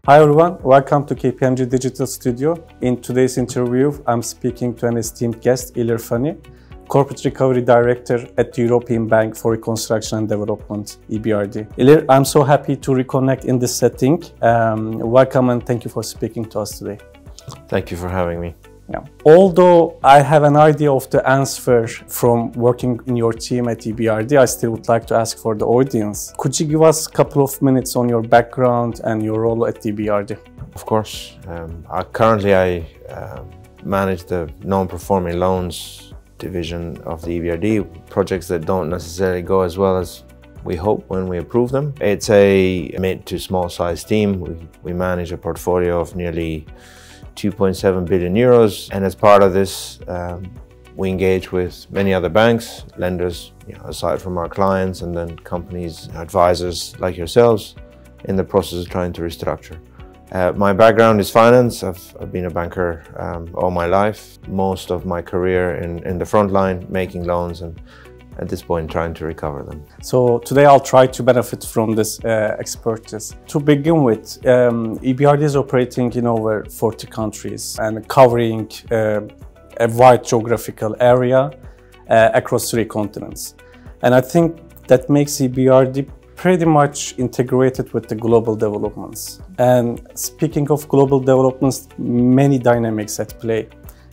Hi everyone, welcome to KPMG Digital Studio. In today's interview, I'm speaking to an esteemed guest, Ilir Fani, Corporate Recovery Director at the European Bank for Reconstruction and Development, EBRD. Ilir, I'm so happy to reconnect in this setting. Welcome and thank you for speaking to us today. Thank you for having me. Yeah. Although I have an idea of the answer from working in your team at EBRD, I still would like to ask for the audience. Could you give us a couple of minutes on your background and your role at EBRD? Of course. Currently I manage the non-performing loans division of the EBRD, projects that don't necessarily go as well as we hope when we approve them. It's a mid to small size team. We manage a portfolio of nearly 2.7 billion euros, and as part of this we engage with many other banks, lenders, aside from our clients, and then companies, advisors like yourselves in the process of trying to restructure. My background is finance. I've been a banker all my life, most of my career in the front line, making loans, and at this point trying to recover them. So today I'll try to benefit from this expertise. To begin with, EBRD is operating in over 40 countries and covering a wide geographical area across 3 continents. And I think that makes EBRD pretty much integrated with the global developments. And speaking of global developments, many dynamics at play.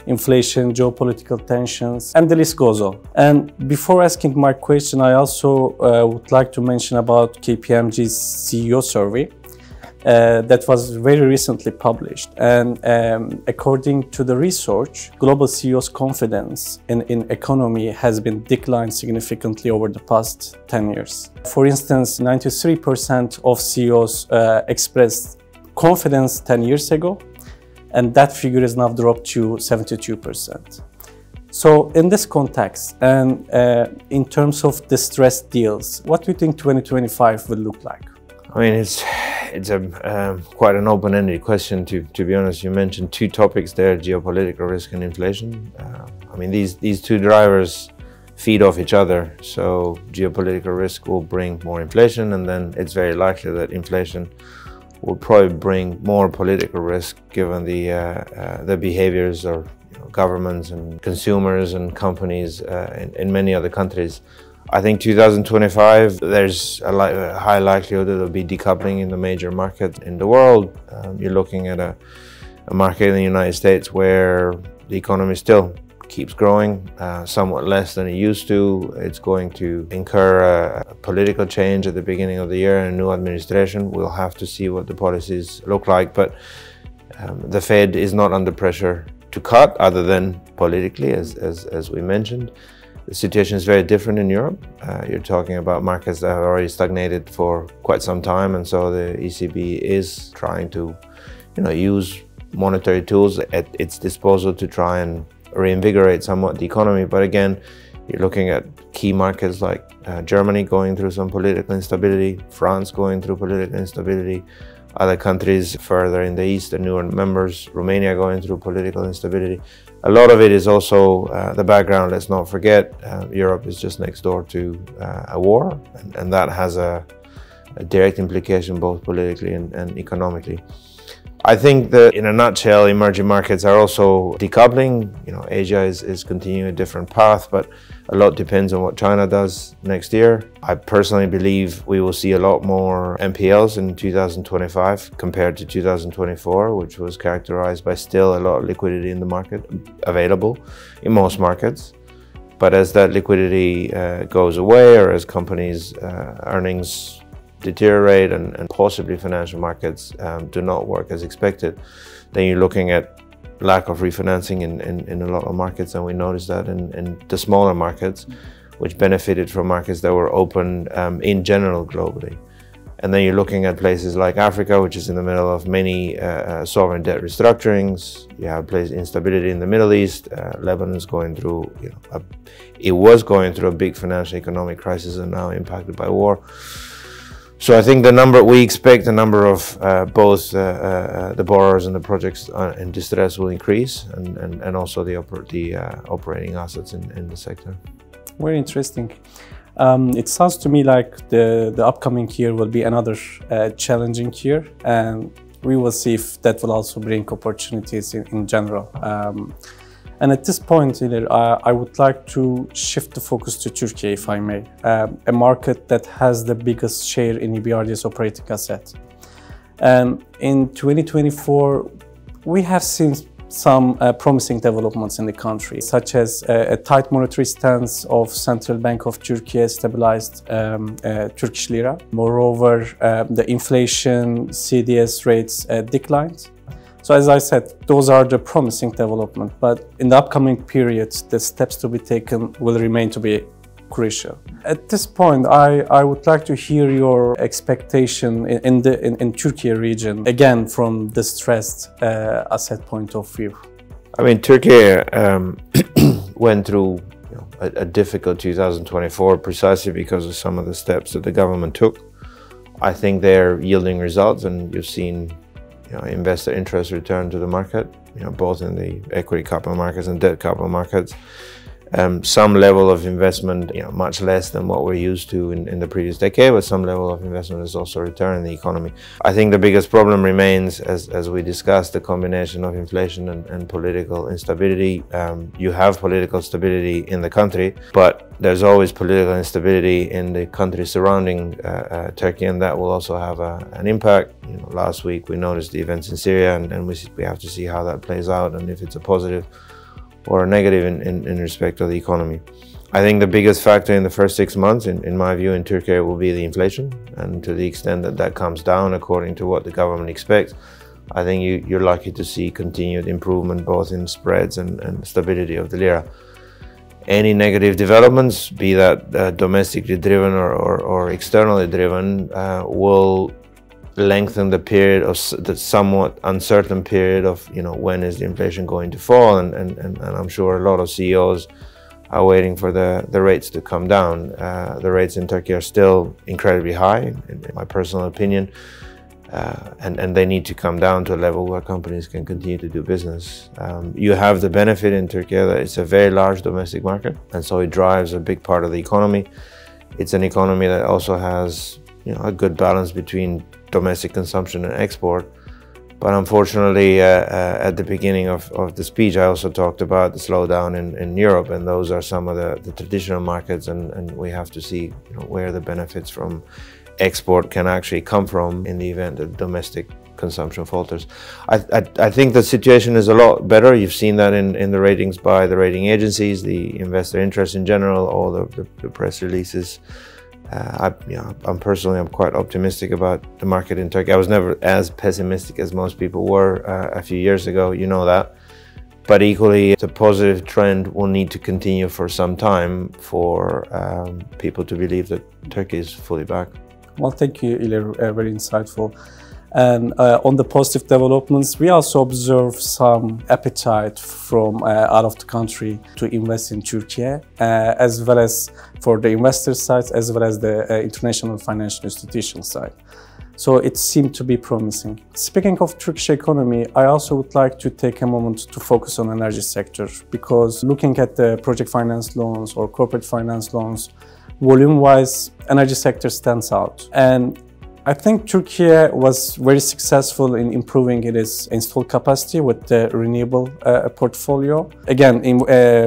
Inflation, geopolitical tensions, and the list goes on. And before asking my question, I also would like to mention about KPMG's CEO survey that was very recently published. And according to the research, global CEOs' confidence in economy has been declined significantly over the past 10 years. For instance, 93% of CEOs expressed confidence 10 years ago, and that figure is now dropped to 72%. So in this context, and in terms of distressed deals, what do you think 2025 will look like? I mean, it's quite an open-ended question, to be honest. You mentioned 2 topics there, geopolitical risk and inflation. I mean, these 2 drivers feed off each other. So geopolitical risk will bring more inflation, and then it's very likely that inflation will probably bring more political risk given the behaviors of governments and consumers and companies in many other countries. I think 2025, there's a high likelihood that there'll be decoupling in the major market in the world. You're looking at a market in the United States where the economy still keeps growing, somewhat less than it used to. It's going to incur a political change at the beginning of the year and a new administration. We'll have to see what the policies look like, but the Fed is not under pressure to cut other than politically, as we mentioned. The situation is very different in Europe. You're talking about markets that have already stagnated for quite some time, and so the ECB is trying to use monetary tools at its disposal to try and reinvigorate somewhat the economy. But again, you're looking at key markets like Germany going through some political instability, France going through political instability, other countries further in the east, the newer members, Romania going through political instability. A lot of it is also the background. Let's not forget, Europe is just next door to a war, and that has a direct implication both politically and economically. I think that in a nutshell, emerging markets are also decoupling. Asia is continuing a different path, but a lot depends on what China does next year. I personally believe we will see a lot more NPLs in 2025 compared to 2024, which was characterized by still a lot of liquidity in the market available in most markets. But as that liquidity goes away, or as companies' earnings deteriorate and possibly financial markets do not work as expected, then you're looking at lack of refinancing in a lot of markets, and we noticed that in the smaller markets, which benefited from markets that were open in general globally. And then you're looking at places like Africa, which is in the middle of many sovereign debt restructurings. You have instability in the Middle East. Lebanon is going through, it was going through a big financial economic crisis and now impacted by war. So I think we expect the number of both the borrowers and the projects in distress will increase, and also the operating assets in the sector. Very interesting. It sounds to me like the upcoming year will be another challenging year, and we will see if that will also bring opportunities in general. And at this point, Ilir, I would like to shift the focus to Turkey, if I may, a market that has the biggest share in EBRD's operating asset. In 2024, we have seen some promising developments in the country, such as a tight monetary stance of Central Bank of Turkey stabilized Turkish lira. Moreover, the inflation CDS rates declined. So as I said, those are the promising developments, but in the upcoming period, the steps to be taken will remain to be crucial. At this point, I would like to hear your expectation in Turkey region, again from the stressed asset point of view. I mean, Turkey went through a difficult 2024 precisely because of some of the steps that the government took. I think they're yielding results, and you've seen investor interest return to the market, both in the equity capital markets and debt capital markets. Some level of investment, much less than what we're used to in the previous decade, but some level of investment is also returning the economy. I think the biggest problem remains, as we discussed, the combination of inflation and political instability. You have political stability in the country, but there's always political instability in the countries surrounding Turkey, and that will also have an impact. Last week we noticed the events in Syria, and we have to see how that plays out and if it's a positive or a negative in respect of the economy. I think the biggest factor in the first 6 months, in my view, in Turkey will be the inflation, and to the extent that that comes down according to what the government expects, I think you're likely to see continued improvement both in spreads and stability of the lira. Any negative developments, be that domestically driven or externally driven, will lengthen the period of the somewhat uncertain period of when is the inflation going to fall, and I'm sure a lot of CEOs are waiting for the rates to come down. The rates in Turkey are still incredibly high, in my personal opinion, and they need to come down to a level where companies can continue to do business. You have the benefit in Turkey that it's a very large domestic market, and so it drives a big part of the economy. It's an economy that also has a good balance between domestic consumption and export. But unfortunately, at the beginning of the speech, I also talked about the slowdown in Europe, and those are some of the traditional markets, and we have to see where the benefits from export can actually come from in the event that domestic consumption falters. I think the situation is a lot better. You've seen that in the ratings by the rating agencies, the investor interest in general, all the press releases. I'm personally quite optimistic about the market in Turkey. I was never as pessimistic as most people were a few years ago, that. But equally, it's a positive trend will need to continue for some time for people to believe that Turkey is fully back. Well, thank you, Ilir, very insightful. And on the positive developments, we also observe some appetite from out of the country to invest in Turkey, as well as for the investor side, as well as the international financial institution side. So it seemed to be promising. Speaking of Turkish economy, I also would like to take a moment to focus on energy sector, because looking at the project finance loans or corporate finance loans, volume-wise, energy sector stands out. And I think Turkey was very successful in improving its installed capacity with the renewable portfolio. Again,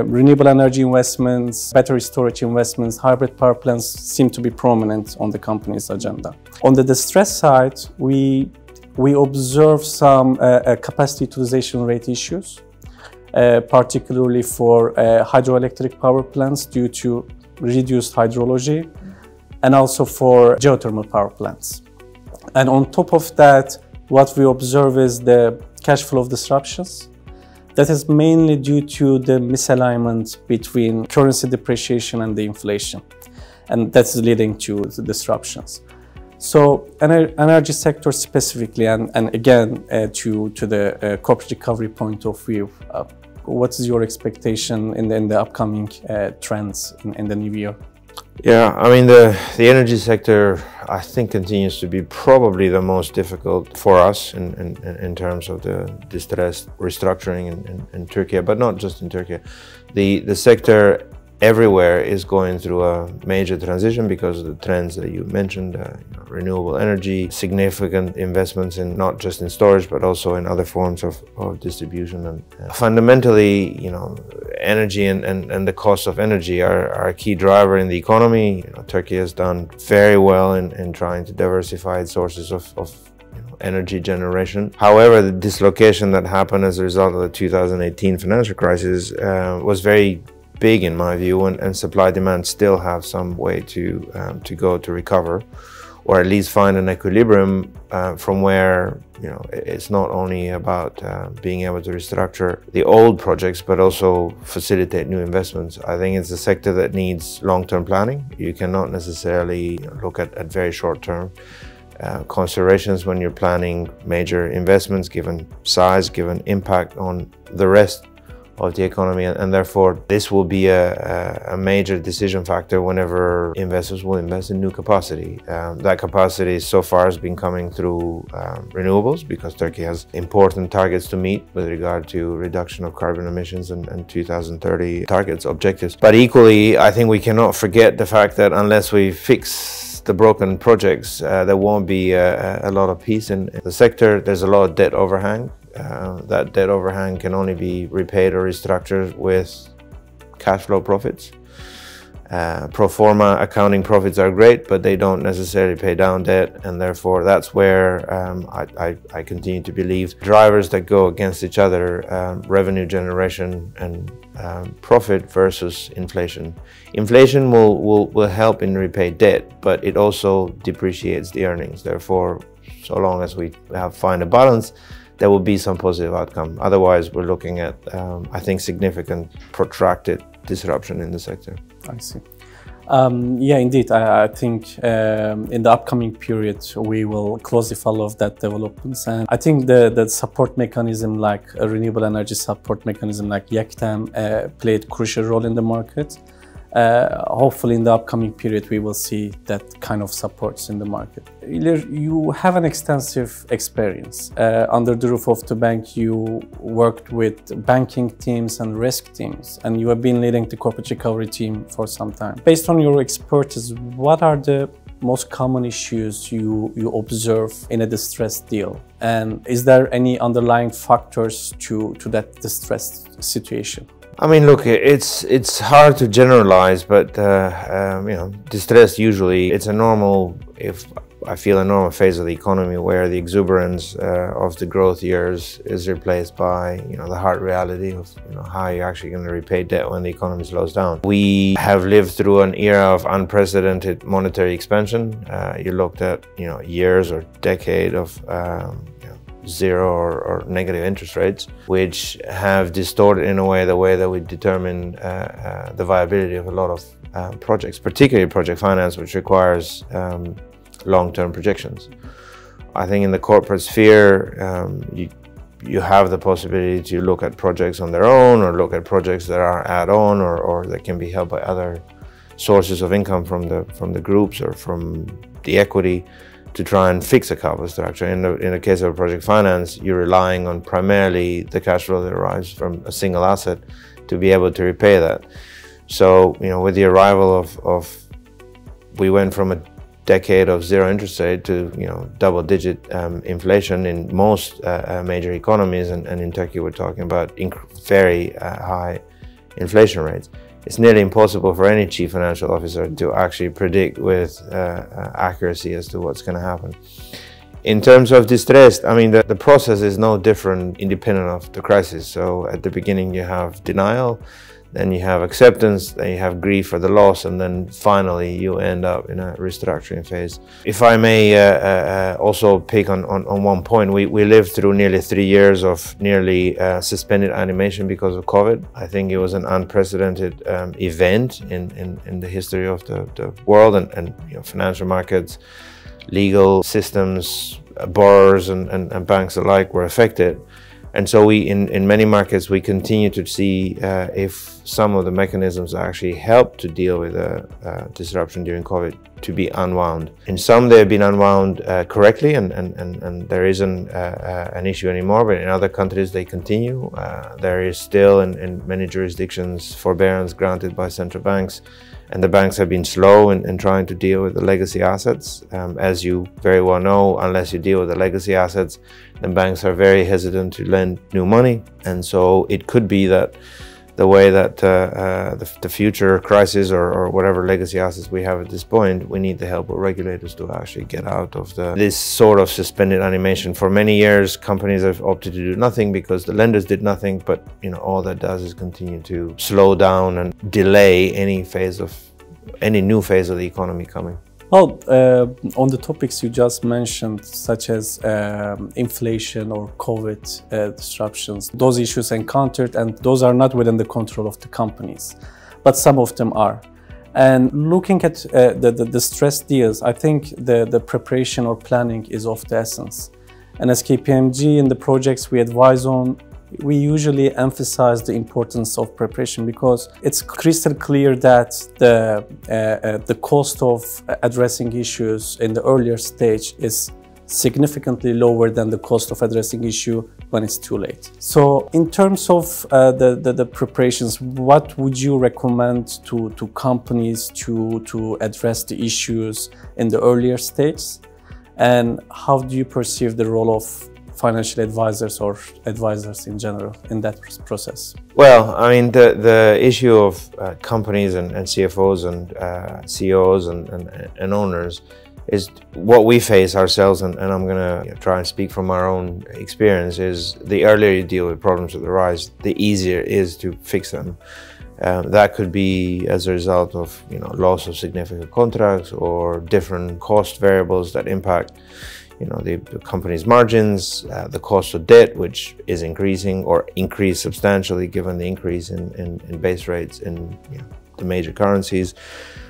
renewable energy investments, battery storage investments, hybrid power plants seem to be prominent on the company's agenda. On the distress side, we observe some capacity utilization rate issues, particularly for hydroelectric power plants due to reduced hydrology, and also for geothermal power plants. And on top of that, what we observe is the cash flow disruptions. That is mainly due to the misalignment between currency depreciation and the inflation. And that's leading to the disruptions. So energy sector specifically, and again, to the corporate recovery point of view, what is your expectation in the upcoming trends in the new year? Yeah, I mean, the energy sector, I think, continues to be probably the most difficult for us in terms of the distressed restructuring in Turkey, but not just in Turkey. The sector everywhere is going through a major transition because of the trends that you mentioned, renewable energy, significant investments in not just in storage but also in other forms of distribution. And fundamentally, energy and the cost of energy are a key driver in the economy. Turkey has done very well in trying to diversify its sources of energy generation. However, the dislocation that happened as a result of the 2018 financial crisis was very big in my view, and supply demand still have some way to go to recover, or at least find an equilibrium from where it's not only about being able to restructure the old projects but also facilitate new investments. I think it's a sector that needs long-term planning. You cannot necessarily look at very short-term considerations when you're planning major investments, given size, given impact on the rest of the economy, and therefore this will be a major decision factor whenever investors will invest in new capacity. That capacity so far has been coming through renewables, because Turkey has important targets to meet with regard to reduction of carbon emissions and 2030 targets, objectives. But equally, I think we cannot forget the fact that unless we fix the broken projects, there won't be a lot of peace in the sector. There's a lot of debt overhang. That debt overhang can only be repaid or restructured with cash flow profits. Pro forma accounting profits are great, but they don't necessarily pay down debt, and therefore that's where I continue to believe drivers that go against each other, revenue generation and profit versus inflation. Inflation will help in repay debt, but it also depreciates the earnings. Therefore, so long as we find a balance, there will be some positive outcome. Otherwise, we're looking at, I think, significant protracted disruption in the sector. I see. Yeah, indeed. I think in the upcoming period, we will closely follow that developments. And I think the support mechanism, like a renewable energy support mechanism like YEKTEM, played a crucial role in the market. Hopefully in the upcoming period we will see that kind of supports in the market. Ilir, you have an extensive experience. Under the roof of the bank, you worked with banking teams and risk teams, and you have been leading the corporate recovery team for some time. Based on your expertise, what are the most common issues you observe in a distressed deal? And is there any underlying factors to that distressed situation? I mean, look, it's hard to generalize, but distress usually it's a normal phase of the economy where the exuberance of the growth years is replaced by the hard reality of how you're actually going to repay debt when the economy slows down. We have lived through an era of unprecedented monetary expansion. You looked at years or decade of zero or negative interest rates, which have distorted in a way the way that we determine the viability of a lot of projects, particularly project finance, which requires long-term projections. I think in the corporate sphere, you have the possibility to look at projects on their own, or look at projects that are add-on or that can be held by other sources of income from the groups or from the equity, to try and fix a capital structure. In the case of project finance, you're relying on primarily the cash flow that arrives from a single asset to be able to repay that. So, with the arrival we went from a decade of zero interest rate to, double-digit inflation in most major economies, and in Turkey we're talking about very high inflation rates. It's nearly impossible for any chief financial officer to actually predict with accuracy as to what's going to happen. In terms of distress, I mean, the process is no different independent of the crisis. So at the beginning you have denial, then you have acceptance, then you have grief for the loss, and then finally you end up in a restructuring phase. If I may also pick on one point, we lived through nearly 3 years of nearly suspended animation because of COVID. I think it was an unprecedented event in the history of the world, and financial markets, legal systems, borrowers and banks alike were affected. And so in many markets, we continue to see if some of the mechanisms actually help to deal with disruption during COVID to be unwound. In some, they have been unwound correctly, and there isn't an issue anymore, but in other countries, they continue. There is still, in many jurisdictions, forbearance granted by central banks, and the banks have been slow in trying to deal with the legacy assets. As you very well know, unless you deal with the legacy assets, then banks are very hesitant to lend new money. And so it could be that the way that the future crisis or whatever legacy assets we have at this point, we need the help of regulators to actually get out of this sort of suspended animation. For many years, companies have opted to do nothing because the lenders did nothing, but all that does is continue to slow down and delay any new phase of the economy coming. Well, on the topics you just mentioned, such as inflation or COVID disruptions, those issues encountered, and those are not within the control of the companies, but some of them are. And looking at the stress deals, I think the preparation or planning is of the essence. And as KPMG in the projects we advise on, we usually emphasize the importance of preparation because it's crystal clear that the cost of addressing issues in the earlier stage is significantly lower than the cost of addressing issue when it's too late. So in terms of the preparations, what would you recommend to companies to address the issues in the earlier stages? And how do you perceive the role of financial advisors or advisors in general in that process? Well, I mean, the issue of companies and CFOs and CEOs and owners is what we face ourselves, and I'm going to try and speak from our own experience, is the earlier you deal with problems that arise, the easier it is to fix them. That could be as a result of loss of significant contracts or different cost variables that impact the company's margins, the cost of debt, which is increasing or increased substantially given the increase in base rates in the major currencies,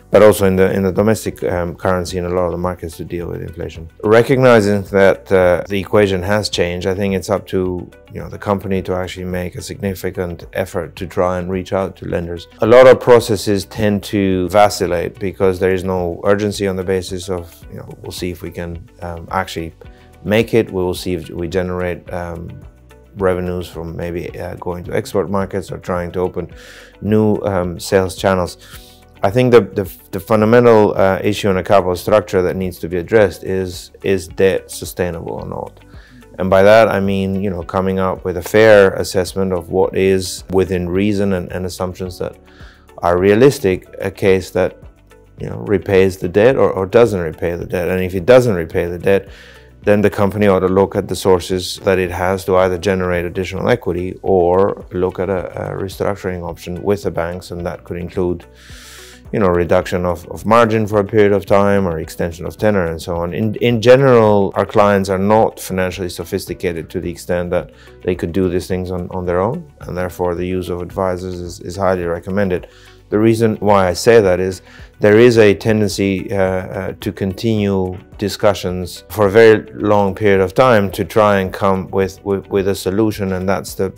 but also in the domestic currency in a lot of the markets to deal with inflation. Recognizing that the equation has changed, I think it's up to the company to actually make a significant effort to try and reach out to lenders. A lot of processes tend to vacillate because there is no urgency on the basis of we'll see if we can actually make it. We will see if we generate revenues from maybe going to export markets or trying to open new sales channels. I think the fundamental issue in a capital structure that needs to be addressed is debt sustainable or not? And by that I mean, coming up with a fair assessment of what is within reason and assumptions that are realistic, a case that repays the debt or doesn't repay the debt. And if it doesn't repay the debt, then the company ought to look at the sources that it has to either generate additional equity or look at a restructuring option with the banks, and that could include reduction of margin for a period of time or extension of tenor and so on. In general, our clients are not financially sophisticated to the extent that they could do these things on their own, and therefore the use of advisors is highly recommended. The reason why I say that is there is a tendency to continue discussions for a very long period of time to try and come with a solution, and that's the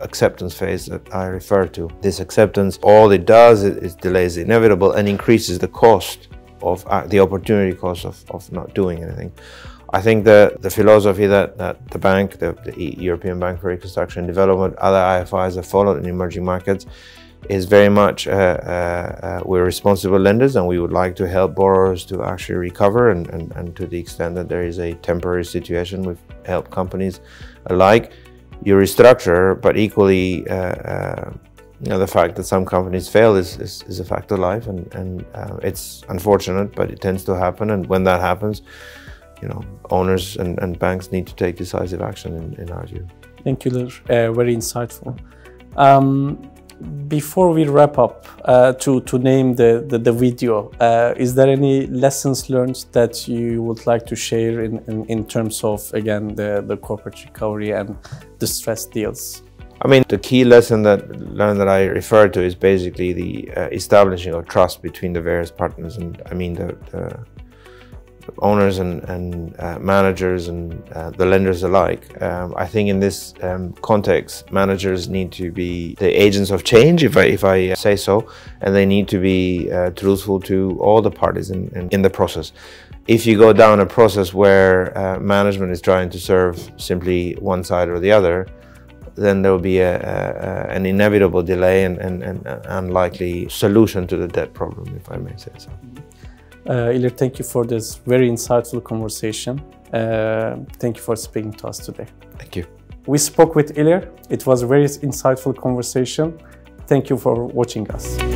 acceptance phase that I refer to. This acceptance, all it does is delays the inevitable and increases the cost of the opportunity cost of not doing anything. I think the philosophy that the bank, the European Bank for Reconstruction and Development, other IFIs have followed in emerging markets is very much we're responsible lenders and we would like to help borrowers to actually recover, and to the extent that there is a temporary situation, we've helped companies alike. You restructure, but equally the fact that some companies fail is a fact of life, and it's unfortunate, but it tends to happen. And when that happens, owners and banks need to take decisive action in our view. Thank you, Ilir. Very insightful. Before we wrap up, to name the video, is there any lessons learned that you would like to share in terms of, again, the corporate recovery and distressed deals? I mean, the key lesson that I referred to is basically the establishing of trust between the various partners. And I mean, owners and managers and the lenders alike. I think in this context, managers need to be the agents of change, if I say so, and they need to be truthful to all the parties in the process. If you go down a process where management is trying to serve simply one side or the other, then there will be an inevitable delay and unlikely solution to the debt problem, if I may say so. Ilir, thank you for this very insightful conversation. Thank you for speaking to us today. Thank you. We spoke with Ilir. It was a very insightful conversation. Thank you for watching us.